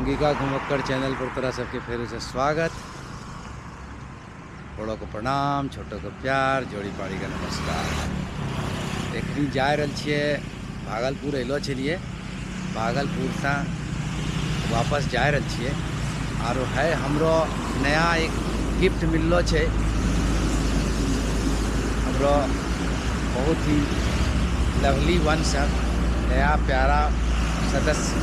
Angika घुमक्कड़ channel पर तरह सबके फिर से स्वागत। बड़ों को प्रणाम, छोटों को प्यार, जोड़ी पाड़ी का नमस्कार। एखनी जा रहल छिए भागलपुर अलो छलिए, भागलपुर से वापस जा रहल छिए। और है हमरो नया एक गिफ्ट मिललो छे, हमरो बहुत ही लवली वन से नया प्यारा सदस्य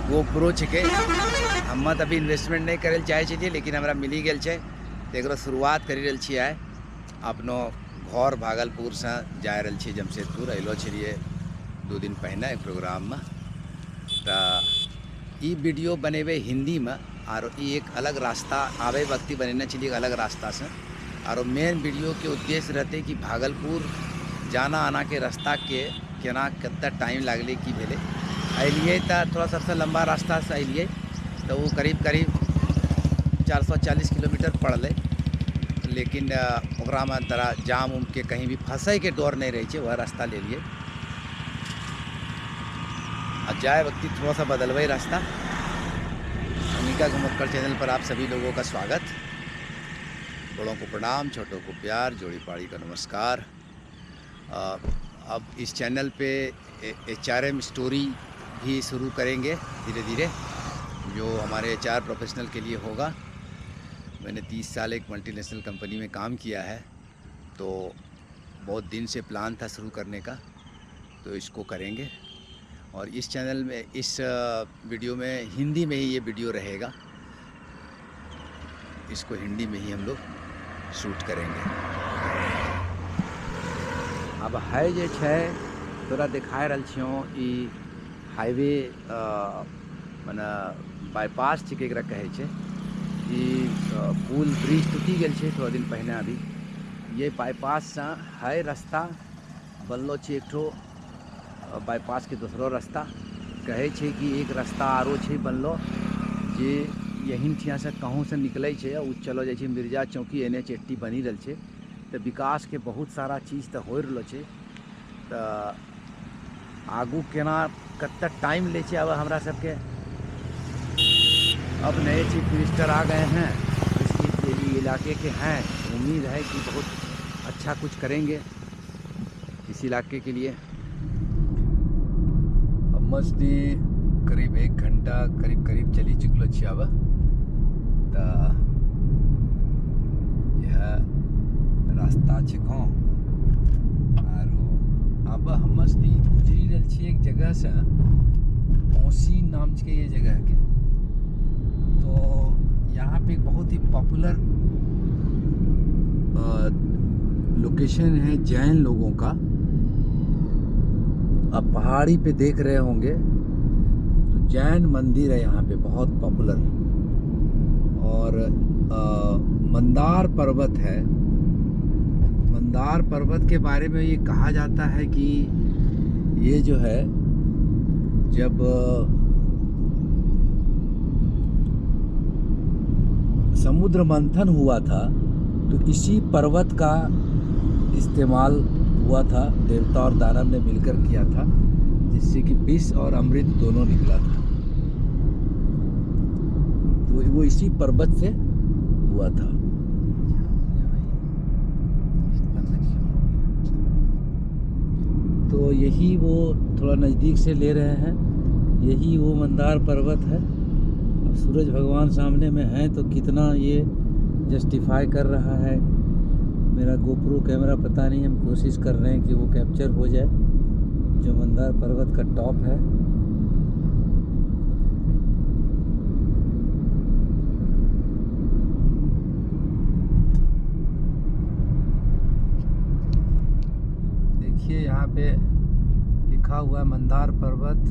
GoPro छिके। हम तो अभी इन्वेस्टमेंट नहीं करे चाहे छे, लेकिन हमरा मिली गेल छे तो एक शुरुआत करी रहल छिए। अपनो घर भागलपुर से जा रहल छिए जमशेदपुर। अलो छलिए 2 दिन पहले एक प्रोग्राम में। तो ई वीडियो बनेबे हिंदी में, और एक अलग रास्ता आवे वक्ति बनेना चाहिए, एक अलग रास्ता से। और मेन वीडियो के उद्देश्य रहते कि भागलपुर जाना आना के रास्ता के केना कितना टाइम लागले कि भेले। अलिए तो थोड़ा सबसे लंबा रास्ता से अलिए तो वो करीब 440 किलोमीटर पड़ल, लेकिन ओकरा में तरा जाम उम के कहीं भी फंसे के डर नहीं रही है, वह रास्ता ले लिए। अब जाए वक्ति थोड़ा सा बदलवे रास्ता। अंगिका घुमक्कड़ चैनल पर आप सभी लोगों का स्वागत। बड़ों को प्रणाम, छोटों को प्यार, जोड़ी पाड़ी का नमस्कार। अब इस चैनल पे HRM स्टोरी भी शुरू करेंगे धीरे धीरे, जो हमारे HR प्रोफेशनल के लिए होगा। मैंने 30 साल एक मल्टीनेशनल कंपनी में काम किया है, तो बहुत दिन से प्लान था शुरू करने का, तो इसको करेंगे। और इस चैनल में, इस वीडियो में हिंदी में ही ये वीडियो रहेगा, इसको हिंदी में ही हम लोग शूट करेंगे। अब है जे छे तोरा दिखाए रहल छियो, ई हाईवे मने बाईपास छिके, एकरा कहे छे। ई पुल ब्रिज टूटी गेल छे थोड़ा दिन पहले। अभी ये बाईपास से है रास्ता बनलो छे, एक ठो बाईपास के दूसरो रास्ता कहे छे कि एक रास्ता आरो छे बनलो, जे यहीं ठिया से कहूँ से निकले छे और चलो जाए छे मिर्जा चौकी। NH 80 बनी रहल छे, तो विकास के बहुत सारा चीज़ तो हो रहलो छे। तो आगू केना कत्ता टाइम ले छे, अब हमरा सबके अब नए चीफ मिनिस्टर आ गए हैं, इसकी इलाके के हैं। उम्मीद है कि बहुत अच्छा कुछ करेंगे इस इलाके के लिए। अब मस्ती करीब 1 घंटा करीब चली चुकलो छे। अब तो यह रास्ता छिको। और अब हम मस्ती गुजरी रहल छी एक जगह से, पौसी नाम के ये जगह के। तो यहाँ पे एक बहुत ही पॉपुलर लोकेशन है जैन लोगों का। अब पहाड़ी पे देख रहे होंगे तो जैन मंदिर है यहाँ पे, बहुत पॉपुलर। और मंदार पर्वत है। मंदार पर्वत के बारे में ये कहा जाता है कि ये जो है, जब समुद्र मंथन हुआ था तो इसी पर्वत का इस्तेमाल हुआ था, देवता और दानव ने मिलकर किया था, जिससे कि विष और अमृत दोनों निकला था। तो वो इसी पर्वत से हुआ था। तो यही वो थोड़ा नज़दीक से ले रहे हैं, यही वो मंदार पर्वत है। अब सूरज भगवान सामने में है तो कितना ये जस्टिफाई कर रहा है मेरा GoPro कैमरा पता नहीं। हम कोशिश कर रहे हैं कि वो कैप्चर हो जाए जो मंदार पर्वत का टॉप है। देखिए यहाँ पे लिखा हुआ है मंदार पर्वत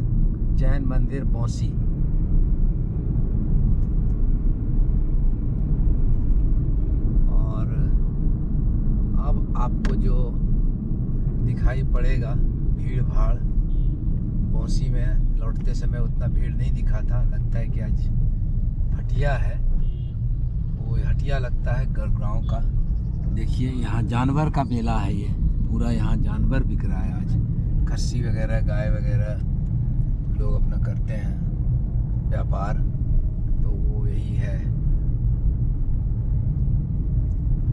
जैन मंदिर पौसी। और अब आपको जो दिखाई पड़ेगा भीड़ भाड़, पौसी में लौटते समय उतना भीड़ नहीं दिखा था। लगता है कि आज हटिया है, वो हटिया लगता है गाँव का। देखिए यहाँ जानवर का मेला है, ये पूरा यहाँ जानवर बिक रहा है आज। खस्सी वगैरह, गाय वगैरह, लोग अपना करते हैं व्यापार, तो वो यही है।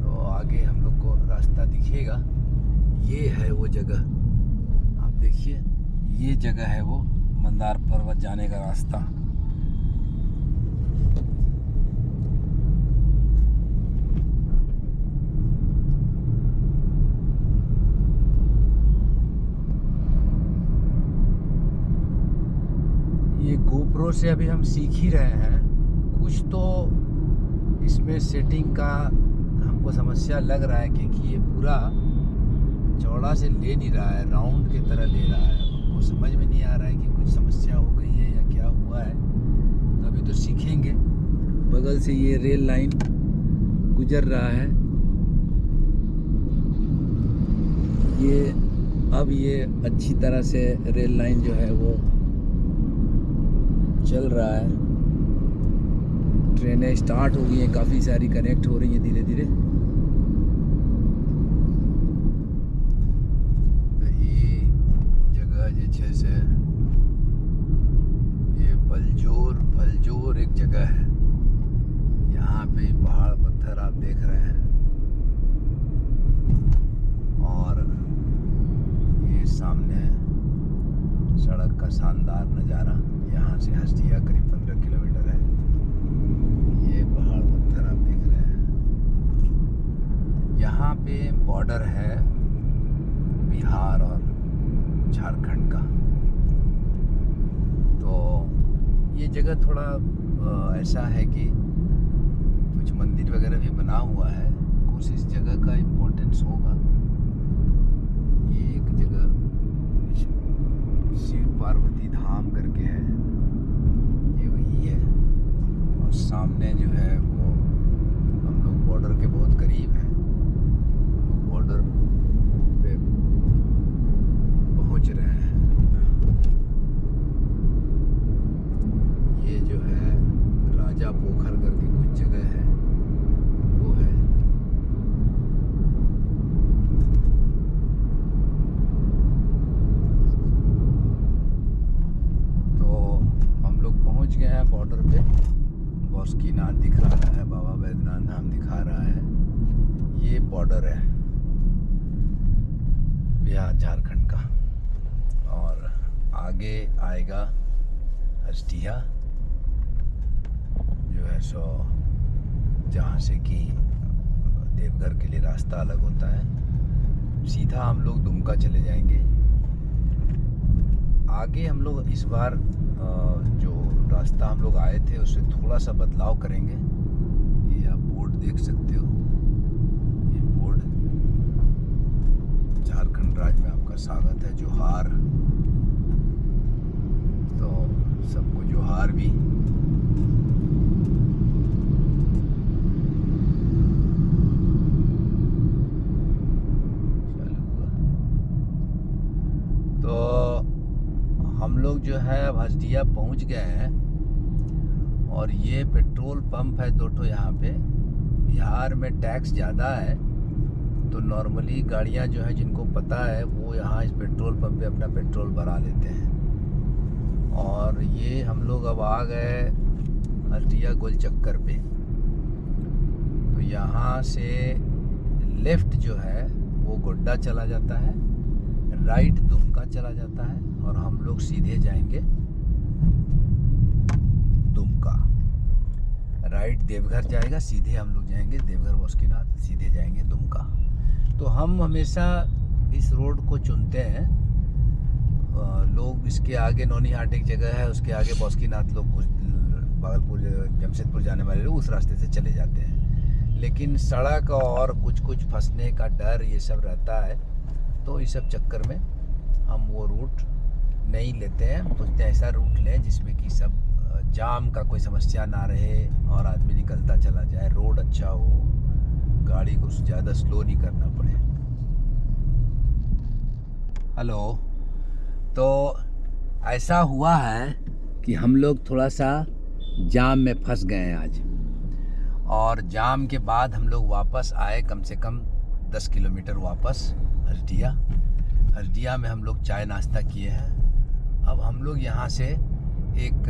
तो आगे हम लोग को रास्ता दिखेगा, ये है वो जगह, आप देखिए ये जगह है वो मंदार पर्वत जाने का रास्ता। ये गोप्रो से अभी हम सीख ही रहे हैं, कुछ तो इसमें सेटिंग का हमको समस्या लग रहा है, क्योंकि ये पूरा चौड़ा से ले नहीं रहा है, राउंड की तरह ले रहा है। हमको समझ में नहीं आ रहा है कि कुछ समस्या हो गई है या क्या हुआ है, तो अभी तो सीखेंगे। बगल से ये रेल लाइन गुजर रहा है, ये अच्छी तरह से रेल लाइन जो है वो चल रहा है। ट्रेनें स्टार्ट हो गई हैं, काफ़ी सारी कनेक्ट हो रही हैं धीरे धीरे। ये जगह जे से ये फलजोर एक जगह है, यहाँ पे पहाड़ पत्थर आप देख रहे हैं, और ये सामने सड़क का शानदार नज़ारा। यहाँ से हस्तिया करीब 15 किलोमीटर है। ये पहाड़ पत्थर आप देख रहे हैं, यहाँ पे बॉर्डर है बिहार और झारखंड का। तो ये जगह थोड़ा ऐसा है कि कुछ मंदिर वगैरह भी बना हुआ है, कुछ इस जगह का इम्पोर्टेंस होगा। ये एक जगह शिव पार्वती धाम करके है, ये वही है। और सामने जो है वो हम लोग बॉर्डर के बहुत करीब हैं, बॉर्डर पे पहुंच रहे हैं। ये जो है राजा पोखर करके कुछ जगह है, वो है। पहुंच गए हैं बॉर्डर पे। बासुकीनाथ दिखा रहा है, बाबा बैद्यनाथ धाम दिखा रहा है। ये बॉर्डर है बिहार झारखंड का, और आगे आएगा हस्तिया जो है सो, जहाँ से कि देवघर के लिए रास्ता अलग होता है। सीधा हम लोग दुमका चले जाएंगे। आगे हम लोग इस बार जो रास्ता हम लोग आए थे उससे थोड़ा सा बदलाव करेंगे। ये आप बोर्ड देख सकते हो, ये बोर्ड, झारखंड राज्य में आपका स्वागत है, जोहार। तो सबको जोहार भी। तो हम लोग जो है अब हस्तिया पहुंच गए हैं, और ये पेट्रोल पंप है 2 ठो यहाँ पे। बिहार में टैक्स ज़्यादा है, तो नॉर्मली गाड़ियाँ जो है जिनको पता है वो यहाँ इस पेट्रोल पंप पे अपना पेट्रोल भरा लेते हैं। और ये हम लोग अब आ गए हस्तिया गोल चक्कर पे। तो यहाँ से लेफ़्ट जो है वो गोड्डा चला जाता है, राइट दुमका चला जाता है, और हम लोग सीधे जाएंगे दुमका। राइट देवघर जाएगा, सीधे हम लोग जाएंगे देवघर बासुकीनाथ, सीधे जाएंगे दुमका। तो हम हमेशा इस रोड को चुनते हैं। लोग इसके आगे नौनीहाट एक जगह है, उसके आगे बासुकीनाथ लोग भागलपुर जमशेदपुर जाने वाले लोग उस रास्ते से चले जाते हैं, लेकिन सड़क और कुछ फंसने का डर ये सब रहता है। तो इस सब चक्कर में हम वो रूट नहीं लेते हैं। हम सोचते हैं ऐसा रूट लें जिसमें कि सब जाम का कोई समस्या ना रहे और आदमी निकलता चला जाए, रोड अच्छा हो, गाड़ी को ज़्यादा स्लो नहीं करना पड़े। हेलो। तो ऐसा हुआ है कि हम लोग थोड़ा सा जाम में फंस गए हैं आज, और जाम के बाद हम लोग वापस आए, कम से कम 10 किलोमीटर वापस हस्तिया में हम लोग चाय नाश्ता किए हैं। अब हम लोग यहाँ से एक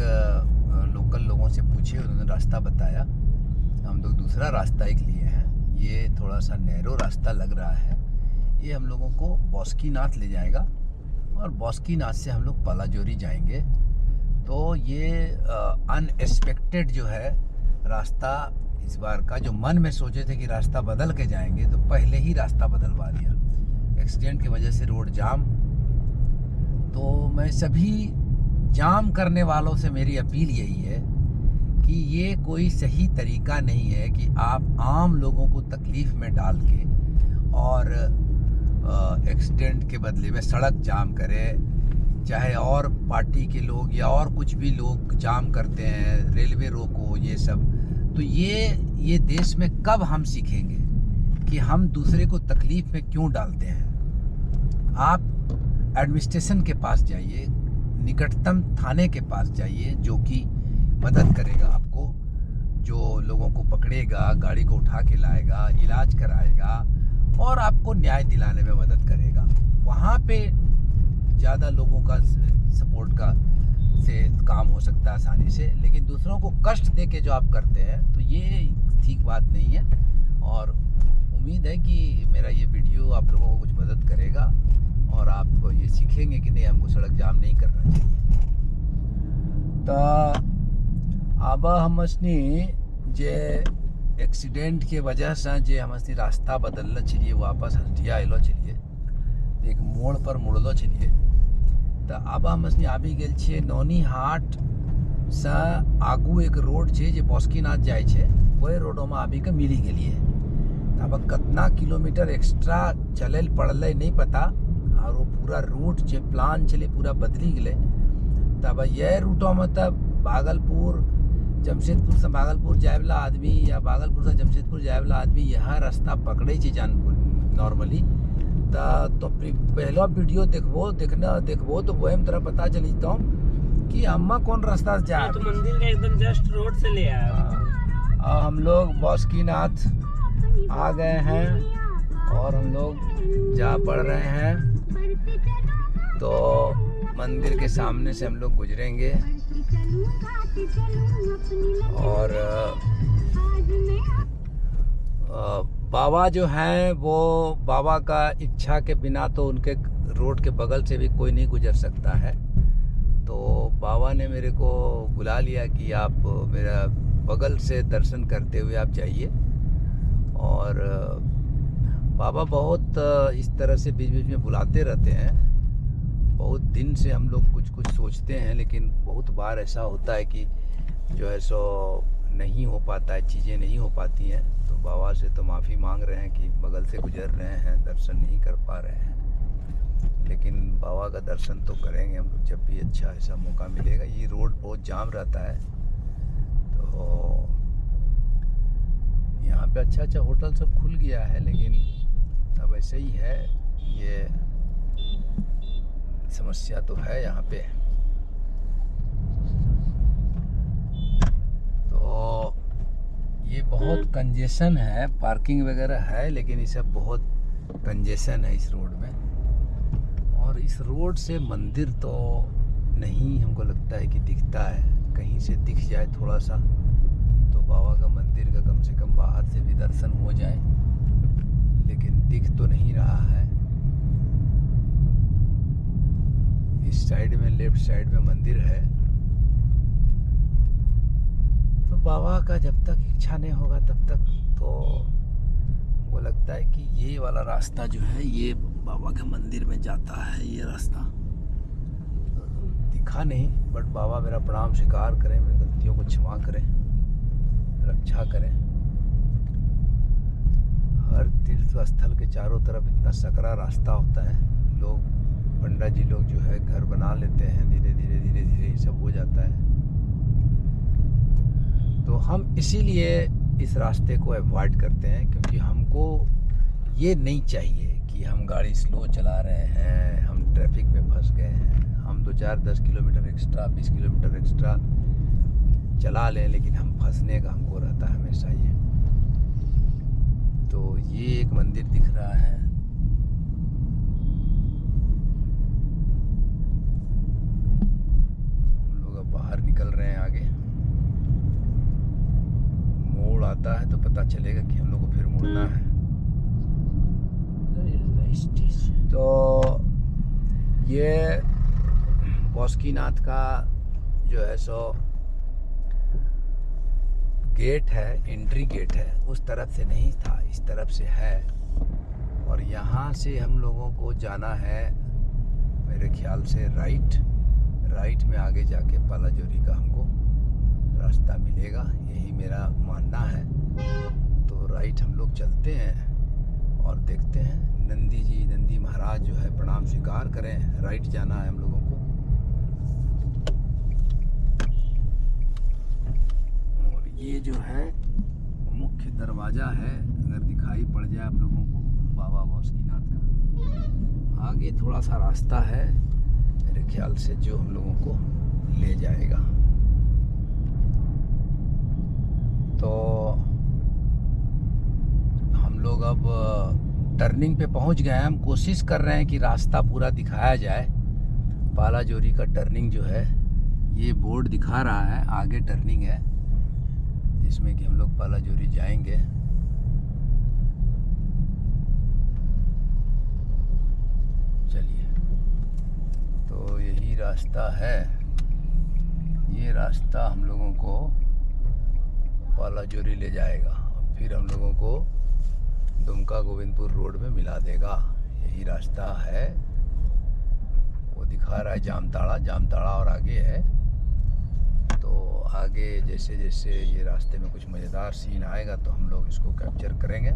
लोकल लोगों से पूछे, उन्होंने रास्ता बताया। हम लोग दूसरा रास्ता एक लिए हैं। ये थोड़ा सा नैरो रास्ता लग रहा है। ये हम लोगों को बासुकीनाथ ले जाएगा और बासुकीनाथ से हम लोग पलाजोरी जाएंगे। तो ये अनएक्सपेक्टेड जो है रास्ता इस बार का, जो मन में सोचे थे कि रास्ता बदल के जाएंगे, तो पहले ही रास्ता बदलवा दिया। एक्सीडेंट की वजह से रोड जाम। तो मैं सभी जाम करने वालों से मेरी अपील यही है कि ये कोई सही तरीका नहीं है कि आप आम लोगों को तकलीफ़ में डाल के और एक्सीडेंट के बदले में सड़क जाम करें। चाहे और पार्टी के लोग या और कुछ भी लोग जाम करते हैं, रेलवे रोको, ये सब। तो ये देश में कब हम सीखेंगे कि हम दूसरे को तकलीफ़ में क्यों डालते हैं। आप एडमिनिस्ट्रेशन के पास जाइए, निकटतम थाने के पास जाइए, जो कि मदद करेगा आपको, जो लोगों को पकड़ेगा, गाड़ी को उठा के लाएगा, इलाज कराएगा और आपको न्याय दिलाने में मदद करेगा। वहाँ पे ज़्यादा लोगों का सपोर्ट का से काम हो सकता है आसानी से। लेकिन दूसरों को कष्ट दे के जो आप करते हैं, तो ये ठीक बात नहीं है। और उम्मीद है कि मेरा ये वीडियो आप लोगों को कुछ मदद करेगा और आप ये सीखेंगे कि नहीं, हमको सड़क जाम नहीं करना चाहिए। तो अब हमसनी जे एक्सीडेंट के वजह से जे हमसनी रास्ता बदलना चाहिए, वापस हटिया अलो चलिए, एक मोड़ पर मुड़लो चलिए। तो अब हमसनी आबि गेल छियै नौनी हाट से आगू एक रोड छै जे बासुकीनाथ जाय छै, वही रोडों में आबि के मिली गेलिए। अब कितना किलोमीटर एक्स्ट्रा चले पड़ल नहीं पता, और वो पूरा रूट जो प्लान चले पूरा बदली गए। तब यह रूटों में तब भागलपुर, जमशेदपुर से भागलपुर जाए वाला आदमी या भागलपुर से जमशेदपुर जाए वाला आदमी यहाँ रास्ता पकड़े जानपुर नॉर्मली। तो पहला वीडियो देखबो तो वही में तरह पता चली तो कि अम्मा कौन रास्ता से जा। तो मंदिर का एकदम जस्ट रोड से ले आया। हम लोग बासुकीनाथ आ गए हैं और हम लोग जा पड़ रहे हैं। तो मंदिर के सामने से हम लोग गुजरेंगे और बाबा जो हैं वो, बाबा का इच्छा के बिना तो उनके रोड के बगल से भी कोई नहीं गुजर सकता है। तो बाबा ने मेरे को बुला लिया कि आप मेरा बगल से दर्शन करते हुए आप जाइए। और बाबा बहुत इस तरह से बीच बीच में बुलाते रहते हैं। बहुत दिन से हम लोग कुछ कुछ सोचते हैं, लेकिन बहुत बार ऐसा होता है कि जो है सो नहीं हो पाता है, चीज़ें नहीं हो पाती हैं। तो बाबा से तो माफ़ी मांग रहे हैं कि बगल से गुजर रहे हैं, दर्शन नहीं कर पा रहे हैं। लेकिन बाबा का दर्शन तो करेंगे हम लोग जब भी अच्छा ऐसा मौका मिलेगा। ये रोड बहुत जाम रहता है। तो यहाँ पे अच्छा अच्छा होटल सब खुल गया है, लेकिन अब ऐसे ही है, ये समस्या तो है यहाँ पे। तो ये बहुत कंजेशन है, पार्किंग वगैरह है, लेकिन ये सब बहुत कंजेशन है इस रोड में। और इस रोड से मंदिर तो नहीं हमको लगता है कि दिखता है। कहीं से दिख जाए थोड़ा सा तो बाबा का मंदिर का कम से कम बाहर से भी दर्शन हो जाए, लेकिन दिख तो नहीं रहा है। इस साइड में, लेफ्ट साइड में मंदिर है। तो बाबा का जब तक इच्छा नहीं होगा तब तक तो हमको लगता है कि ये वाला रास्ता जो है ये बाबा के मंदिर में जाता है। ये रास्ता दिखा नहीं, बट बाबा मेरा प्रणाम स्वीकार करें, मेरी गलतियों को क्षमा करें, रक्षा करें। हर तीर्थ स्थल के चारों तरफ इतना सकरा रास्ता होता है। लोग, पंडा जी लोग जो है घर बना लेते हैं, धीरे धीरे धीरे धीरे ये सब हो जाता है। तो हम इसीलिए इस रास्ते को अवॉइड करते हैं, क्योंकि हमको ये नहीं चाहिए कि हम गाड़ी स्लो चला रहे हैं, हम ट्रैफिक में फंस गए हैं, हम 2-4-10 किलोमीटर एक्स्ट्रा, 20 किलोमीटर एक्स्ट्रा चला लें, लेकिन हम फंसने का हमको रहता है हमेशा ये। तो ये एक मंदिर दिख रहा है। पता चलेगा कि हम लोग को फिर मुड़ना है। तो ये बासुकीनाथ का जो है सो गेट है, एंट्री गेट है, उस तरफ से नहीं था, इस तरफ से है। और यहाँ से हम लोगों को जाना है मेरे ख्याल से राइट में आगे जाके पालाजोरी का हमको रास्ता मिलेगा, यही मेरा मानना है। तो राइट हम लोग चलते हैं और देखते हैं। नंदी महाराज जो है प्रणाम स्वीकार करें, राइट जाना है हम लोगों को। और ये जो है मुख्य दरवाज़ा है, अगर दिखाई पड़ जाए आप लोगों को, बाबा बासुकीनाथ का। आगे थोड़ा सा रास्ता है मेरे ख्याल से जो हम लोगों को ले जाएगा। तो हम लोग अब टर्निंग पे पहुंच गए हैं। हम कोशिश कर रहे हैं कि रास्ता पूरा दिखाया जाए। पालाजोरी का टर्निंग जो है ये बोर्ड दिखा रहा है, आगे टर्निंग है जिसमें कि हम लोग पालाजोरी जाएंगे। चलिए, तो यही रास्ता है, ये रास्ता हम लोगों को पालाजोरी ले जाएगा और फिर हम लोगों को दुमका गोविंदपुर रोड में मिला देगा। यही रास्ता है, वो दिखा रहा है जामताड़ा और आगे है। तो आगे जैसे जैसे ये रास्ते में कुछ मज़ेदार सीन आएगा तो हम लोग इसको कैप्चर करेंगे।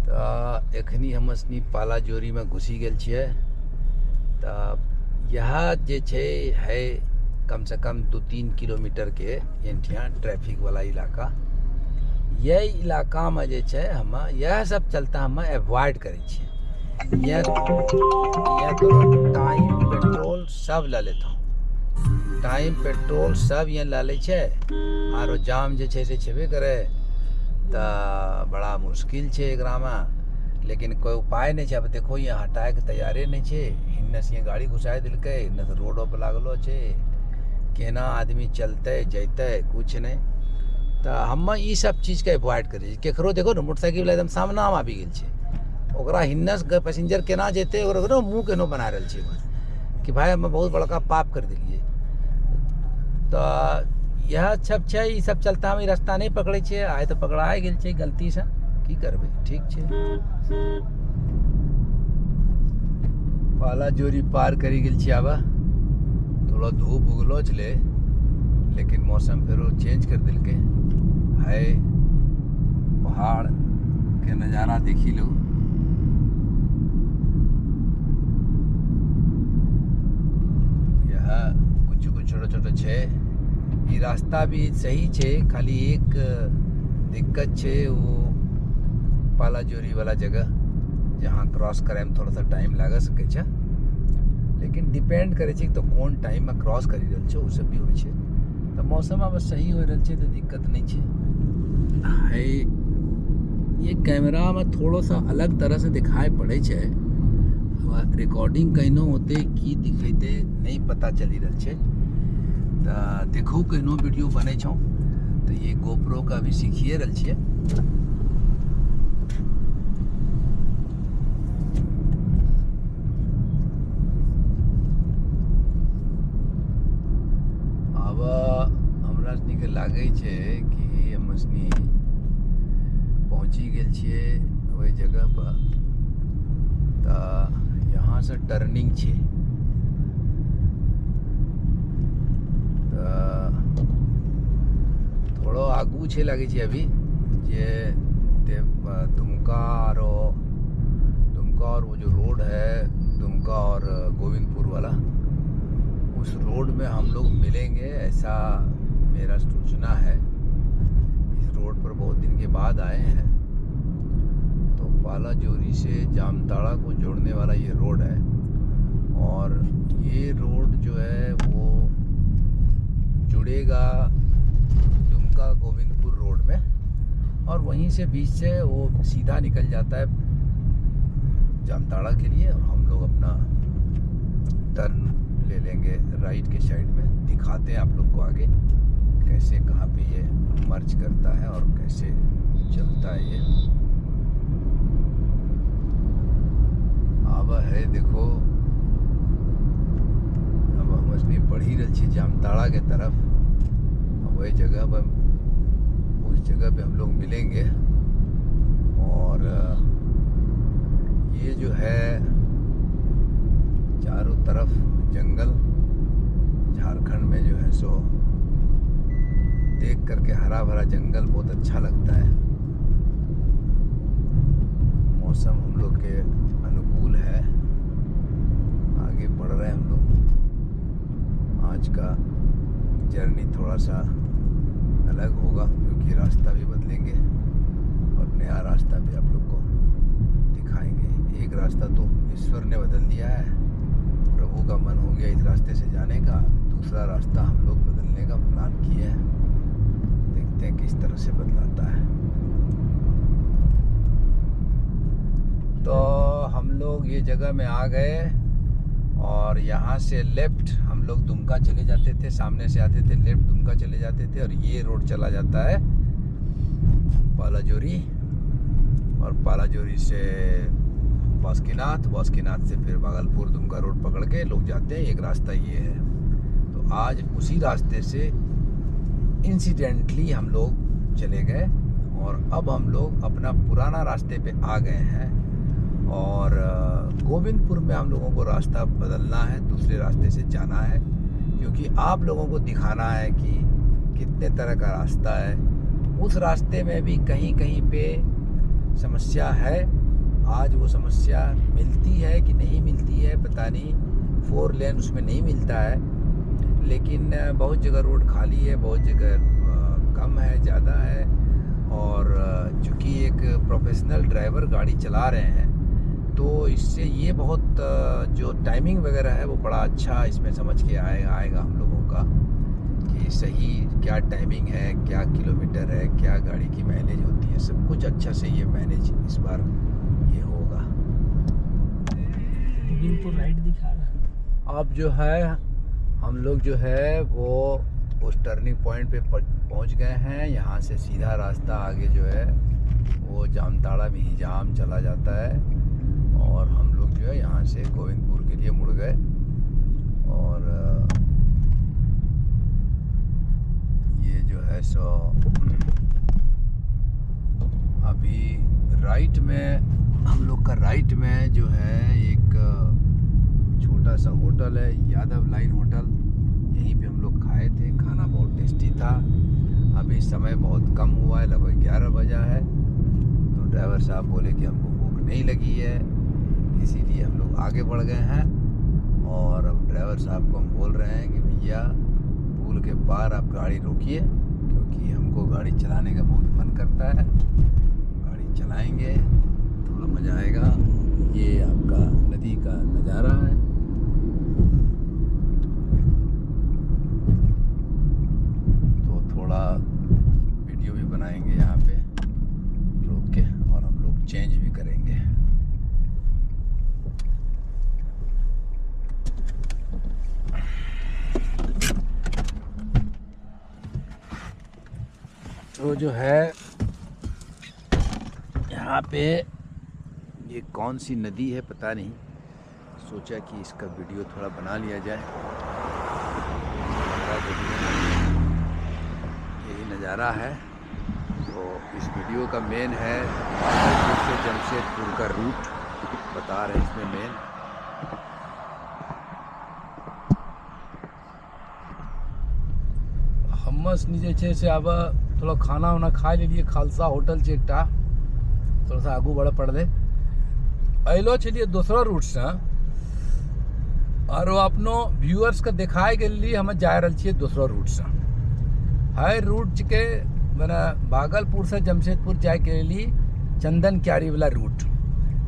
तो एखनी हम असनी पालाजोरी में घुसी गेल छियै। तो यहाँ जे छै है कम से कम 2-3 किलोमीटर के एनठिया ट्रैफिक वाला इलाका। यह इलाका में जे छै हम यह सब चलता हम अवॉइड करै छियै। यह तो टाइम पेट्रोल सब ला लेता हूँ, टाइम पेट्रोल सब यहाँ ला ले छै। आरो जाम जे छै से छेबे करे, तो बड़ा मुश्किल छै एकरा में, लेकिन कोई उपाय नहीं छै। अब देखो यहाँ हटाए के तैयारे नहीं छै, हिन्ने से गाड़ी घुसाए दिलकै, हिन्ने से रोडो पर लागलो छै, केना आदमी चलते जैते कुछ नहीं। तो हम ई सब चीज़ के अवॉइड करै छी। केकरो देखो ना मोटरसाइकिल वाला एकदम सामना में आबि गेल छै, ओकरा हिन्ने से पैसेंजर केना जेते, ओकरा मुँह केनो बना रहल छै कि भाई हम बहुत बड़का पाप कर दिलिए। तो यह सब छै, ई सब चलता हम रास्ता नहीं पकड़े छियै। आइ तो पकड़ाए गेल छै गलती से, की करबै, ठीक छै। पालाजोरी पार करी गेल छियै। आब थोड़ा धूप उगलो छलै, लेकिन मौसम फेरो चेंज कर दिलकै है। पहाड़ के नज़ारा देखी लो। यह कुछ छोटे छोटे छे। ये रास्ता भी सही छे, खाली एक दिक्कत छे, वो पालाजोरी वाला जगह जहाँ क्रॉस करे में थोड़ा सा टाइम लगा सके छे, लेकिन डिपेंड करे छे तो कौन टाइम में क्रॉस करी रहल छे, उ सब भी होइ छे। तो मौसम अब सही हो रहल छे तो दिक्कत नहीं छे। है ये कैमरा में थोड़ा सा अलग तरह से दिखाई पड़े छे, रिकॉर्डिंग कहनो होते की दिखेते नहीं पता चली रहल छे। तो देखो कहनो वीडियो बने छो तो ये गोप्रो का भी सीखिए रहल छे। अब हमरा सनी के लागे छे कि हम सनी पहुंची गेल छिए वही जगह पर। तो यहाँ से टर्निंग छे, थोड़ो आगू छे लगे छे अभी जे दुमका और वो जो रोड है दुमका और गोविंदपुर वाला, उस रोड में हम लोग मिलेंगे, ऐसा मेरा सूचना है। इस रोड पर बहुत दिन के बाद आए हैं। तो पालाजोरी से जामताड़ा को जोड़ने वाला ये रोड है, और ये रोड जो है वो जुड़ेगा दुमका गोविंदपुर रोड में, और वहीं से बीच से वो सीधा निकल जाता है जामताड़ा के लिए, और हम लोग अपना टर्न ले लेंगे राइट के साइड में। दिखाते हैं आप लोग को आगे कैसे कहाँ पे ये मर्ज करता है और कैसे चलता है ये। अब है देखो, अब हम असली बढ़ी रही छी जामताड़ा के तरफ। वही जगह पर, उस जगह पे हम लोग मिलेंगे। और ये जो है चारों तरफ जंगल, झारखंड में जो है सो देख करके हरा भरा जंगल बहुत अच्छा लगता है। मौसम हम लोग के अनुकूल है। आगे बढ़ रहे हैं हम लोग। आज का जर्नी थोड़ा सा अलग होगा क्योंकि रास्ता भी बदलेंगे और नया रास्ता भी आप लोग को दिखाएंगे। एक रास्ता तो ईश्वर ने बदल दिया है, प्रभु का मन हो गया इस रास्ते से जाने का। दूसरा रास्ता हम लोग बदलने का प्लान किए हैं, देखते हैं किस तरह से बदलाता है। तो हम लोग ये जगह में आ गए और यहाँ से लेफ्ट हम लोग दुमका चले जाते थे, सामने से आते थे लेफ्ट दुमका चले जाते थे और ये रोड चला जाता है पालाजोरी, और पालाजोरी से बासुकीनाथ, बासुकीनाथ से फिर भागलपुर दुमका रोड पकड़ के लोग जाते हैं। एक रास्ता ये है। तो आज उसी रास्ते से इंसिडेंटली हम लोग चले गए और अब हम लोग अपना पुराना रास्ते पे आ गए हैं। और गोविंदपुर में हम लोगों को रास्ता बदलना है, दूसरे रास्ते से जाना है, क्योंकि आप लोगों को दिखाना है कि कितने तरह का रास्ता है। उस रास्ते में भी कहीं कहीं पे समस्या है। आज वो समस्या मिलती है कि नहीं मिलती है पता नहीं। 4 लेन उसमें नहीं मिलता है, लेकिन बहुत जगह रोड खाली है, बहुत जगह कम है, ज़्यादा है। और चूँकि एक प्रोफेशनल ड्राइवर गाड़ी चला रहे हैं तो इससे ये बहुत जो टाइमिंग वगैरह है वो बड़ा अच्छा इसमें समझ के आएगा हम लोगों का कि सही क्या टाइमिंग है, क्या किलोमीटर है, क्या गाड़ी की माइलेज होती है, सब कुछ अच्छा से ये मैनेज इस बार ये होगा। गोविंदपुर राइट दिखा रहा है। अब जो है हम लोग जो है वो उस टर्निंग पॉइंट पे पहुंच गए हैं। यहाँ से सीधा रास्ता आगे जो है वो जामताड़ा में ही जाम चला जाता है और हम लोग जो है यहाँ से गोविंदपुर के लिए मुड़ गए। और ये जो है सो अभी राइट में हम लोग का राइट में जो है एक छोटा सा होटल है, यादव लाइन होटल। यहीं पे हम लोग खाए थे, खाना बहुत टेस्टी था। अभी समय बहुत कम हुआ है, लगभग 11 बजा है। तो ड्राइवर साहब बोले कि हमको भूख नहीं लगी है, इसीलिए हम लोग आगे बढ़ गए हैं। और अब ड्राइवर साहब को हम बोल रहे हैं कि भैया पुल के पार आप गाड़ी रोकिए, क्योंकि हमको गाड़ी चलाने का बहुत मन करता है। गाड़ी चलाएंगे, थोड़ा मज़ा आएगा। ये आपका नदी का नज़ारा है। तो थोड़ा वीडियो भी बनाएंगे यहाँ पे रोक के, और हम लोग चेंज भी करेंगे। तो जो है यहाँ पे ये कौन सी नदी है पता नहीं, सोचा कि इसका वीडियो थोड़ा बना लिया जाए। यही नज़ारा है। तो इस वीडियो का मेन है भागलपुर से जमशेदपुर का रूट बता रहे हैं इसमें मेन। हमस नीचे छे से अब थोड़ा खाना वाना खा लिए, खालसा होटल से एकटा थोड़ा सा आगू बढ़ पड़ दे अलो चलिए दूसरा रूट से। और अपनो व्यूअर्स के दिखाए के लिए हम जा रहे छे दूसरा रूट से। है रूट के मैंने भागलपुर से जमशेदपुर जाए के लिए चंदन क्यारी वाला रूट।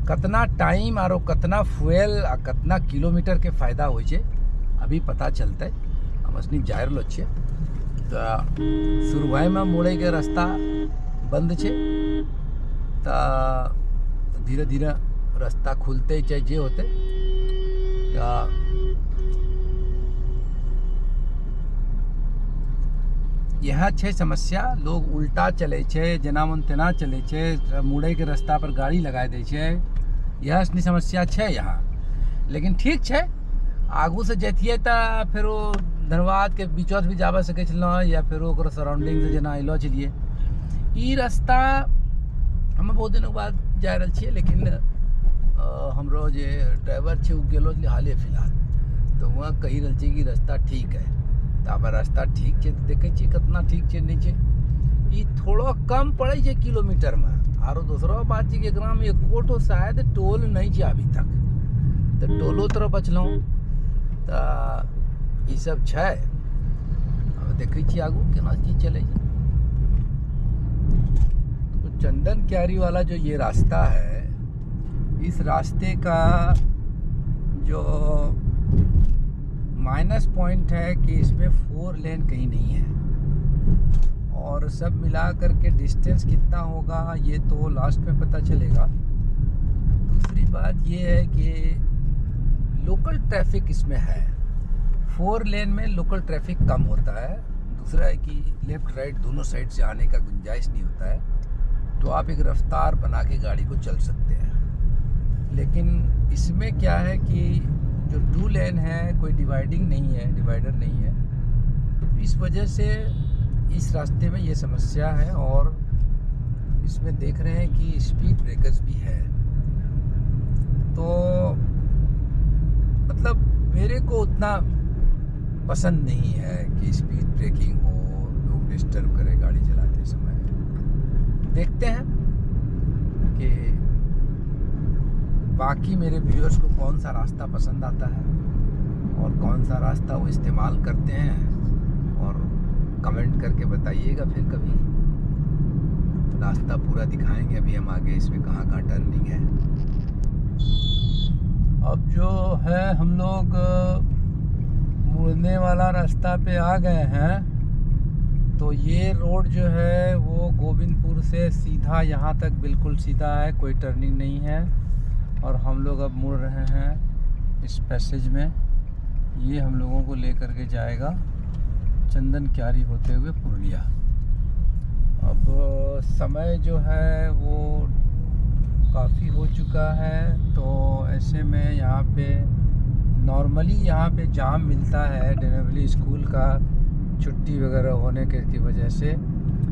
कितना टाइम और कितना फ्यूल आ कितना किलोमीटर के फायदा हो अभी पता चलते। हम असनी जा रहे छे तो शुरुआत में मोड़े के रास्ता बंद छे, तो धीरे धीरे रास्ता खुलते चाहे जे होते या यह छै समस्या, लोग उल्टा चलै छै, जेना मन तेना चलै छै, मुड़े के रास्ता पर गाड़ी लगा दै छै, यह सनी समस्या छै यहाँ। लेकिन ठीक छै, आगू से जैतिए तऽ फेरो धनबाद के बीचो भी जाबऽ सकै छलहुँ, या फेरो ओकर सराउंडिंग से जेना अइलो छलिए। ई रास्ता हम बहुत दिनों बाद जा रहल छियै, लेकिन हमरो जे ड्राइवर छै ओ गेलो छलै हाले फिलहाल, तो वहाँ कही रहल छै कि रास्ता ठीक है। तो अब रास्ता ठीक छै तो देखे छियै कितना ठीक छै नहीं छै। ई थोड़ा कम पड़े छै किलोमीटर में, आरो दूसरा बात छै कि एकरा में एको ठो शायद टोल नहीं छै अभी तक, तो टोलो तरफ बचलहुँ तऽ ई सब छै। अब देखे छियै आगू केना की चले छै। तो चंदन क्यारी वाला जो ये रास्ता है, इस रास्ते का जो माइनस पॉइंट है कि इसमें 4 लेन कहीं नहीं है, और सब मिला करके डिस्टेंस कितना होगा ये तो लास्ट में पता चलेगा। दूसरी बात ये है कि लोकल ट्रैफिक इसमें है, 4 लेन में लोकल ट्रैफिक कम होता है। दूसरा है कि लेफ्ट राइट दोनों साइड से आने का गुंजाइश नहीं होता है, तो आप एक रफ्तार बना के गाड़ी को चल सकते हैं। लेकिन इसमें क्या है कि जो 2 लेन है, कोई डिवाइडिंग नहीं है, डिवाइडर नहीं है, तो इस वजह से इस रास्ते में ये समस्या है। और इसमें देख रहे हैं कि स्पीड ब्रेकर्स भी है, तो मतलब मेरे को उतना पसंद नहीं है कि स्पीड ब्रेकिंग हो, लोग डिस्टर्ब करे गाड़ी चलाते समय। देखते हैं कि बाकी मेरे व्यूअर्स को कौन सा रास्ता पसंद आता है और कौन सा रास्ता वो इस्तेमाल करते हैं, और कमेंट करके बताइएगा। फिर कभी रास्ता पूरा दिखाएंगे। अभी हम आगे इसमें कहाँ कहाँ टर्निंग है। अब जो है हम लोग मुड़ने वाला रास्ता पे आ गए हैं। तो ये रोड जो है वो गोविंदपुर से सीधा यहाँ तक बिल्कुल सीधा है, कोई टर्निंग नहीं है। और हम लोग अब मुड़ रहे हैं इस पैसेज में। ये हम लोगों को लेकर के जाएगा चंदन क्यारी होते हुए पुरुलिया। अब समय जो है वो काफ़ी हो चुका है, तो ऐसे में यहाँ पे नॉर्मली यहाँ पे जाम मिलता है डेनेवली स्कूल का छुट्टी वगैरह होने की वजह से।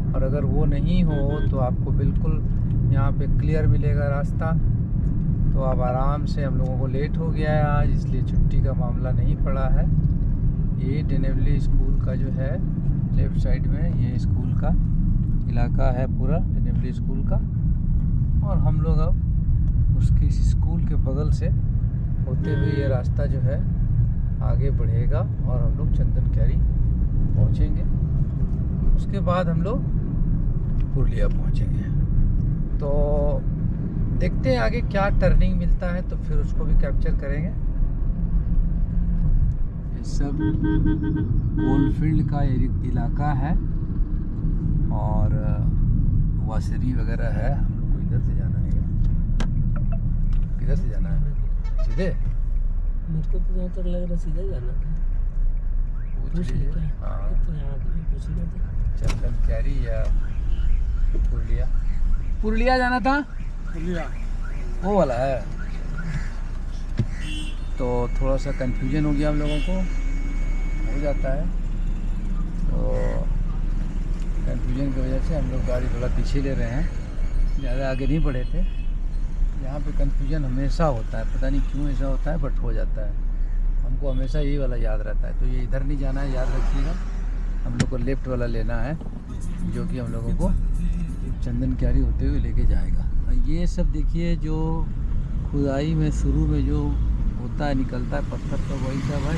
और अगर वो नहीं हो तो आपको बिल्कुल यहाँ पे क्लियर मिलेगा रास्ता। तो अब आराम से, हम लोगों को लेट हो गया है आज, इसलिए छुट्टी का मामला नहीं पड़ा है। ये डेनेवली स्कूल का जो है लेफ़्ट साइड में, ये स्कूल का इलाका है पूरा, डेनेवली स्कूल का। और हम लोग अब उसके स्कूल के बगल से होते हुए ये रास्ता जो है आगे बढ़ेगा और हम लोग चंदन क्यारी पहुँचेंगे। उसके बाद हम लोग पुरुलिया पहुँचेंगे। तो देखते हैं आगे क्या टर्निंग मिलता है, तो फिर उसको भी कैप्चर करेंगे। ये सब कोलफील्ड का इलाका है और वासरी वगैरह है। हम लोग को इधर से जाना है, किधर से जाना है? सीधे मुझको तो जहाँ तक लग रहा सीधा जाना था। पूछ लीजिए। हाँ, तो यहाँ भी पूछ लिया था। चंदन क्यारी या पुरुलिया? पुरुलिया जाना था, वो वाला है। तो थोड़ा सा कंफ्यूजन हो गया हम लोगों को, हो जाता है। तो कंफ्यूजन की वजह से हम लोग गाड़ी थोड़ा पीछे ले रहे हैं, ज़्यादा आगे नहीं बढ़े थे। यहाँ पे कंफ्यूजन हमेशा होता है, पता नहीं क्यों ऐसा होता है, बट हो जाता है। हमको हमेशा यही वाला याद रहता है। तो ये इधर नहीं जाना है, याद रखिएगा। हम लोग को लेफ़्ट वाला लेना है, जो कि हम लोगों को चंदन क्यारी होते हुए लेके जाएगा। ये सब देखिए जो खुदाई में शुरू में जो होता है, निकलता है पत्थर का, वही सब है।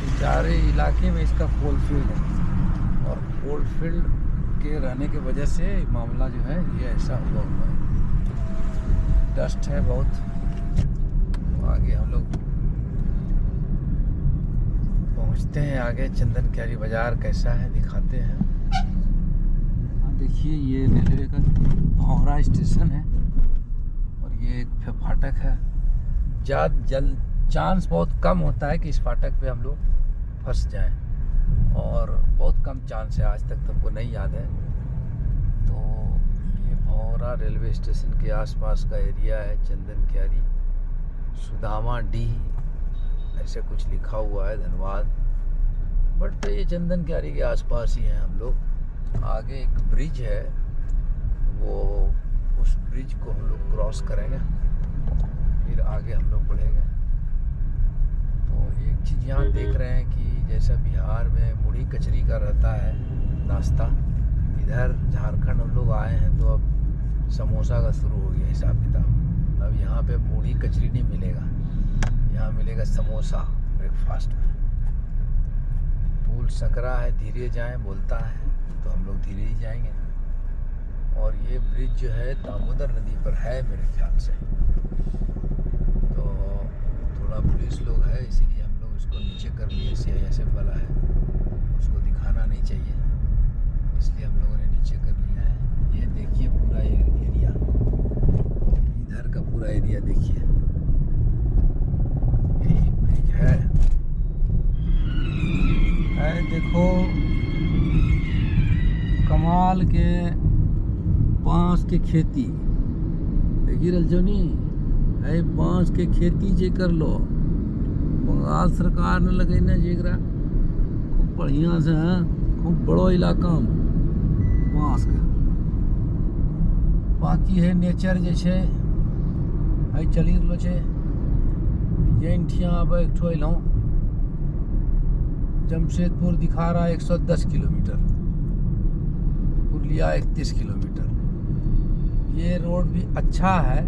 इस सारे इलाके में इसका कोलफील्ड है, और कोलफील्ड के रहने की वजह से मामला जो है ये ऐसा हुआ है। डस्ट है बहुत। आगे हम लोग पहुंचते हैं, आगे चंदन क्यारी बाज़ार कैसा है दिखाते हैं। देखिए ये रेलवे का भौरा स्टेशन है और ये एक फाटक है। चांस बहुत कम होता है कि इस फाटक पे हम लोग फंस जाएं। और बहुत कम चांस है, आज तक तुमको नहीं याद है। तो ये भौरा रेलवे स्टेशन के आसपास का एरिया है, चंदन क्यारी, सुदामा डी ऐसे कुछ लिखा हुआ है, धन्यवाद। बट ये चंदन क्यारी के आसपास ही हैं हम लोग। आगे एक ब्रिज है, वो उस ब्रिज को हम लोग क्रॉस करेंगे, फिर आगे हम लोग बढ़ेंगे। तो एक चीज़ यहाँ देख रहे हैं कि जैसा बिहार में मुड़ी कचरी का रहता है नाश्ता, इधर झारखंड हम लोग आए हैं तो अब समोसा का शुरू हो गया हिसाब किताब। अब यहाँ पे मुड़ी कचरी नहीं मिलेगा, यहाँ मिलेगा समोसा ब्रेकफास्ट में। पुल सकरा है, धीरे जाएं बोलता है, तो हम लोग धीरे ही जाएंगे। और ये ब्रिज जो है दामोदर नदी पर है मेरे ख्याल से, तो थोड़ा पुलिस लोग है इसीलिए हम लोग इसको नीचे कर लिए। CISF वाला है, उसको दिखाना नहीं चाहिए, इसलिए हम लोगों ने नीचे कर लिया है। ये देखिए पूरा एरिया, इधर का पूरा एरिया देखिए, यही ब्रिज है। देखो कमाल के बांस के खेती देखी रलजोनी है, बांस के खेती जे कर लो, बंगाल सरकार ने लगे ना जेकरा खूब बढ़िया से है, खूब बड़ो इलाका में बांस के। बाकी है नेचर जे छे है चली रहलो छे। ये अब एक ठो अयलहुँ, जमशेदपुर दिखा रहा है 110 किलोमीटर, पुरलिया 31 किलोमीटर। ये रोड भी अच्छा है,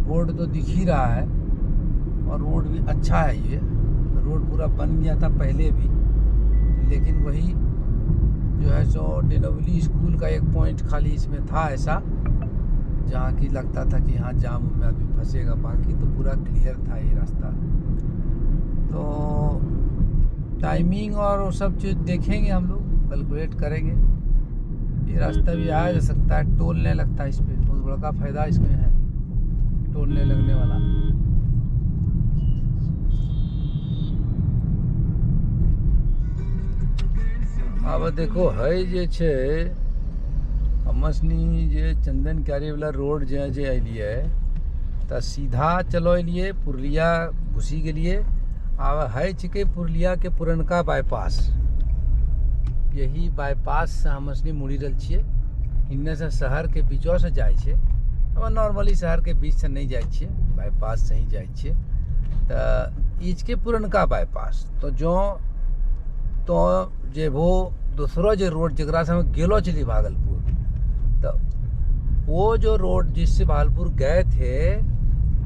बोर्ड तो दिख ही रहा है, और रोड भी अच्छा है। ये रोड पूरा बन गया था पहले भी, लेकिन वही जो है सो डिनोवली स्कूल का एक पॉइंट खाली इसमें था ऐसा, जहाँ की लगता था कि हाँ जाम में आदमी फंसेगा, बाकी तो पूरा क्लियर था ये रास्ता। तो टाइमिंग और वो सब चीज़ देखेंगे हम लोग, कैलकुलेट करेंगे। ये रास्ता भी आया जा सकता है, टोल नहीं लगता इस पर, बहुत बड़ा फ़ायदा इसमें है टोल नहीं लगने वाला। अब देखो है जे छे हमसनी जे चंदन क्यारी वाला रोड जे अलिए तो सीधा चलो अलिए पुरलिया घुसी गेलिए। अब है छिके पुरलिया के पुरनका बाईपास, यही बाईपास से हमसनी मुड़ी रहल छिए। इन्ने से शहर के बीचों से जाए छे, अब नॉर्मली शहर के बीच से नहीं जाए छिए, बाईपास से ही जाए छिए। तो इसके पुरनका बाईपास तो जो तो जे वो दूसरो जो रोड जरा से हम गेलो चली भागलपुर, तो वो जो रोड जिससे भागलपुर गए थे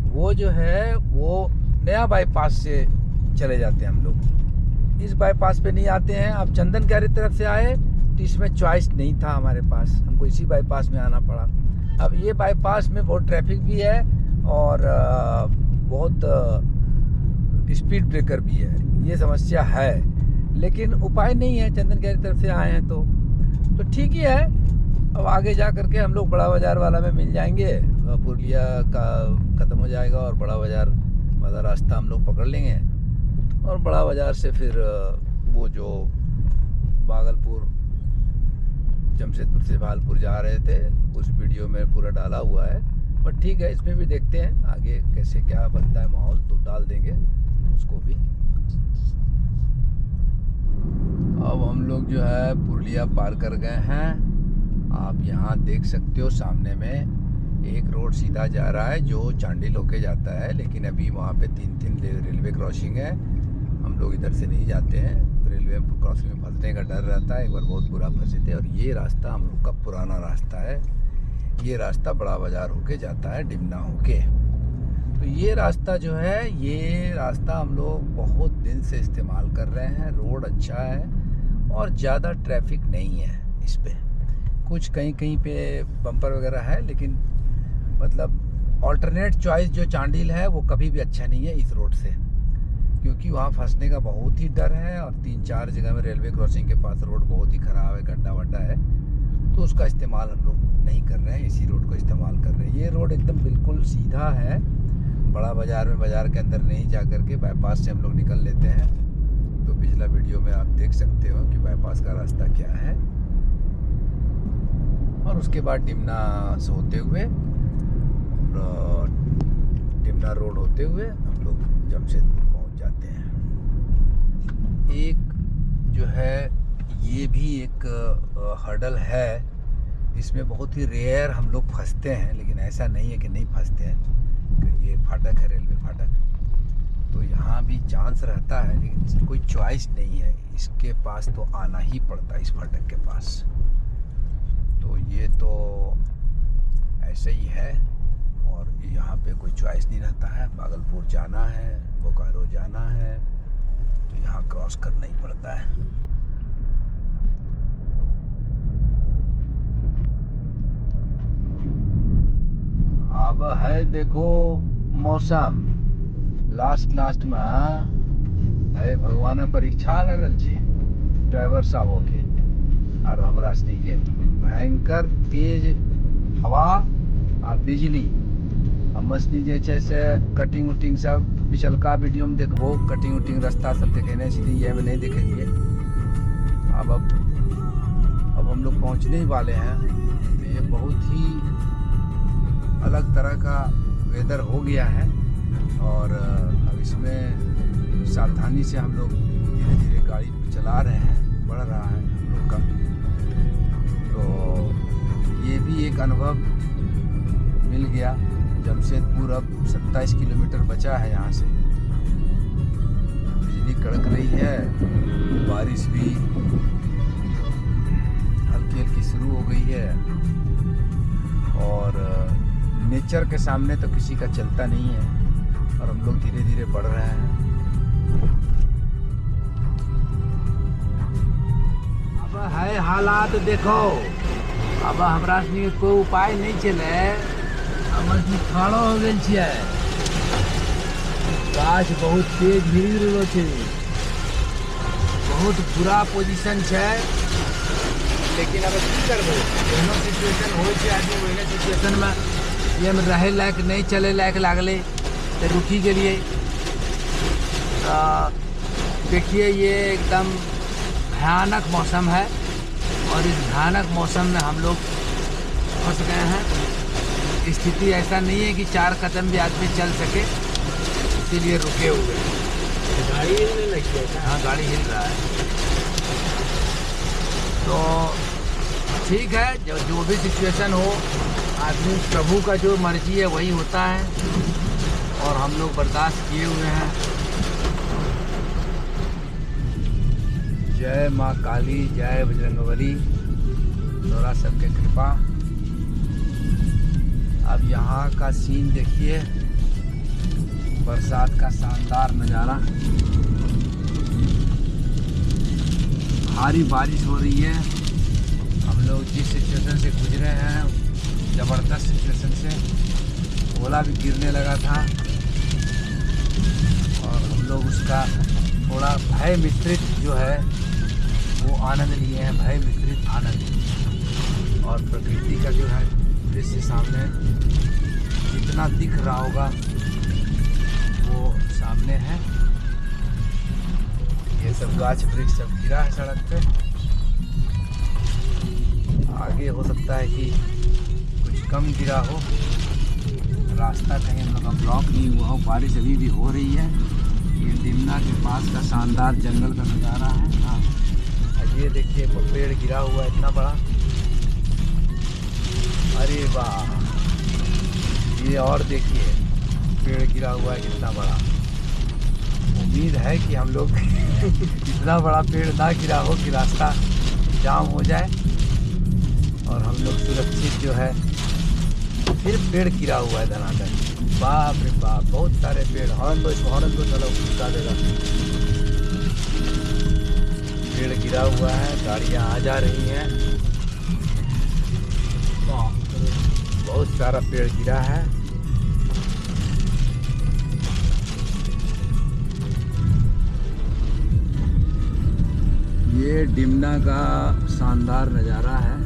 वो जो है वो नया बाईपास से चले जाते हैं हम लोग, इस बाईपास पे नहीं आते हैं। अब चंदन क्यारी तरफ से आए तो इसमें चॉइस नहीं था हमारे पास, हमको इसी बाईपास में आना पड़ा। अब ये बाईपास में बहुत ट्रैफिक भी है और बहुत स्पीड ब्रेकर भी है, ये समस्या है, लेकिन उपाय नहीं है, चंदन क्यारी तरफ से आए हैं तो ठीक ही है। अब आगे जा करके हम लोग बड़ा बाज़ार वाला में मिल जाएंगे, पुरलिया का ख़त्म हो जाएगा और बड़ा बाज़ार वाला रास्ता हम लोग पकड़ लेंगे, और बड़ा बाज़ार से फिर वो जो भागलपुर जमशेदपुर से भागलपुर जा रहे थे उस वीडियो में पूरा डाला हुआ है। पर ठीक है, इसमें भी देखते हैं आगे कैसे क्या बनता है माहौल, तो डाल देंगे उसको भी। अब हम लोग जो है पुरलिया पार कर गए हैं। आप यहाँ देख सकते हो सामने में एक रोड सीधा जा रहा है जो चांडिल होके जाता है, लेकिन अभी वहाँ पे 3 रेलवे क्रॉसिंग है, हम लोग इधर से नहीं जाते हैं, रेलवे क्रॉसिंग में फंसने का डर रहता है। एक बार बहुत बुरा फंसे थे। और ये रास्ता हम लोग का पुराना रास्ता है, ये रास्ता बड़ा बाज़ार होके जाता है डिमना होके। तो ये रास्ता जो है, ये रास्ता हम लोग बहुत दिन से इस्तेमाल कर रहे हैं। रोड अच्छा है और ज़्यादा ट्रैफिक नहीं है इस पे, कुछ कहीं कहीं पे बम्पर वगैरह है, लेकिन मतलब ऑल्टरनेट चॉइस जो चांडिल है वो कभी भी अच्छा नहीं है इस रोड से, क्योंकि वहाँ फंसने का बहुत ही डर है। और 3-4 जगह में रेलवे क्रॉसिंग के पास रोड बहुत ही ख़राब है, गड्ढा वड्ढा है, तो उसका इस्तेमाल हम लोग नहीं कर रहे हैं, इसी रोड को इस्तेमाल कर रहे हैं। ये रोड एकदम बिल्कुल सीधा है, बड़ा बाज़ार में बाज़ार के अंदर नहीं जा कर के बाईपास से हम लोग निकल लेते हैं तो पिछला वीडियो में आप देख सकते हो कि बाईपास का रास्ता क्या है। और उसके बाद डिमना से होते हुए डिमना रोड होते हुए हम लोग जमशेदपुर पहुंच जाते हैं। एक जो है ये भी एक हर्डल है, इसमें बहुत ही रेयर हम लोग फंसते हैं, लेकिन ऐसा नहीं है कि नहीं फंसते हैं। ये फाटक है, रेलवे फाटक, तो यहाँ भी चांस रहता है, लेकिन कोई चॉइस नहीं है, इसके पास तो आना ही पड़ता है, इस फाटक के पास। तो ये तो ऐसे ही है, और यहाँ पे कोई चॉइस नहीं रहता है। भागलपुर जाना है, बोकारो जाना है, तो यहाँ क्रॉस करना ही पड़ता है। अब है देखो मौसम लास्ट में है, भगवान परीक्षा लगल छी ड्राइवर साहब के और हमरा सनी के। भयंकर तेज हवा आ बिजली। हम सनी जे छै से कटिंग उटिंग सब पिछलका वीडियो में देखबो, कटिंग उटिंग रास्ता सब देखेने छी, ये में नहीं देखेंगे। अब हम लोग पहुंचने ही वाले हैं। तो ये बहुत ही अलग तरह का वेदर हो गया है, और अब इसमें सावधानी से हम लोग धीरे धीरे गाड़ी चला रहे हैं, बढ़ रहा है हम लोग का। तो ये भी एक अनुभव मिल गया। जमशेदपुर अब 27 किलोमीटर बचा है यहाँ से। बिजली कड़क रही है, बारिश भी हल्की हल्की शुरू हो गई है, और नेचर के सामने तो किसी का चलता नहीं है, और हम लोग धीरे धीरे बढ़ रहे हैं। अब है हालात देखो, अब हमरा सनी कोई उपाय नहीं चले, हम खड़ो हो गए छियै। गाछ बहुत तेज गिर रहलो छै, बहुत बुरा पोजीशन छै, लेकिन अब की करबो, कोनो सिचुएशन हो छै आदमी वही सिचुएशन में ये में रहे लायक नहीं, चले लायक लागले तो रुकी के लिए। देखिए ये एकदम भयानक मौसम है, और इस भयानक मौसम में हम लोग फंस गए हैं। स्थिति ऐसा नहीं है कि 4 कदम भी आदमी चल सके, इसीलिए रुके हुए हैं। गाड़ी हिलने लगी है। हाँ, गाड़ी हिल रहा है। तो ठीक है, जो भी सिचुएशन हो, आदमी प्रभु का जो मर्जी है वही होता है, और हम लोग बर्दाश्त किए हुए हैं। जय माँ काली, जय बजरंगबली, तोरा सबके कृपा। अब यहाँ का सीन देखिए, बरसात का शानदार नज़ारा। भारी बारिश हो रही है। हम लोग जिस सिचुएशन से गुजरे हैं, ज़बरदस्त सिचुएशन से, ओला भी गिरने लगा था, और हम लोग उसका थोड़ा भय मिश्रित जो है वो आनंद लिए हैं, भय मिश्रित आनंद। और प्रकृति का जो है दृश्य सामने जितना दिख रहा होगा वो सामने है। ये सब गाछ वृक्ष सब गिरा है सड़क पे। आगे हो सकता है कि कुछ कम गिरा हो, रास्ता कहीं हम लोग का ब्लॉक नहीं हुआ हो। बारिश अभी भी हो रही है। ये डिमना के पास का शानदार जंगल का नज़ारा है। हाँ, ये देखिए पेड़ गिरा हुआ है इतना बड़ा, अरे वाह। ये और देखिए पेड़ गिरा हुआ है कितना बड़ा। उम्मीद है कि हम लोग इतना बड़ा पेड़ ना गिरा हो कि रास्ता जाम हो जाए, और हम लोग सुरक्षित जो है। फिर पेड़ गिरा हुआ है धनाधन, बाप रे बाप, बहुत सारे पेड़। हॉर्न दो चलो घुसा देगा। पेड़ गिरा हुआ है, गाड़ियाँ आ जा रही हैं, बहुत सारा पेड़ गिरा है। ये डिमना का शानदार नज़ारा है।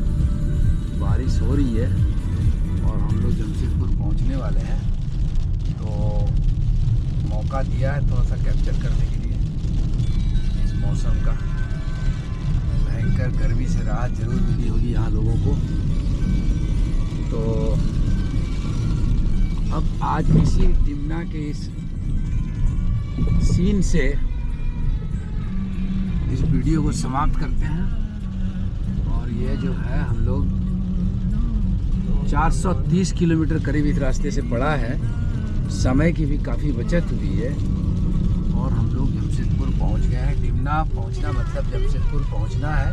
बारिश हो रही है और हम लोग जमशेदपुर पहुंचने वाले हैं, तो मौका दिया है थोड़ा सा कैप्चर करने के लिए। इस मौसम का। भयंकर गर्मी से राहत जरूर मिली होगी यहाँ लोगों को। तो अब आज इसी डिमना के इस सीन से इस वीडियो को समाप्त करते हैं। और ये जो है हम लोग 430 किलोमीटर करीब इस रास्ते से पड़ा है। समय की भी काफ़ी बचत हुई है और हम लोग जमशेदपुर पहुंच गए हैं। डिमना पहुंचना मतलब जमशेदपुर पहुंचना है।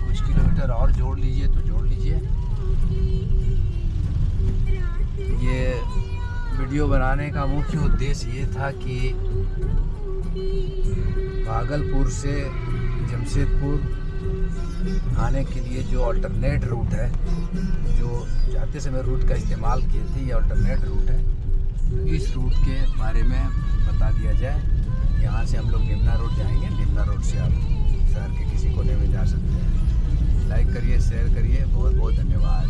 कुछ किलोमीटर और जोड़ लीजिए तो जोड़ लीजिए। ये वीडियो बनाने का मुख्य उद्देश्य ये था कि भागलपुर से जमशेदपुर आने के लिए जो अल्टरनेट रूट है, जो जाते समय रूट का इस्तेमाल किए थे, ये अल्टरनेट रूट है। तो इस रूट के बारे में बता दिया जाए। यहाँ से हम लोग डिमना रोड जाएंगे। डिमना रोड से आप शहर के किसी कोने में जा सकते हैं। लाइक करिए, शेयर करिए। बहुत बहुत धन्यवाद।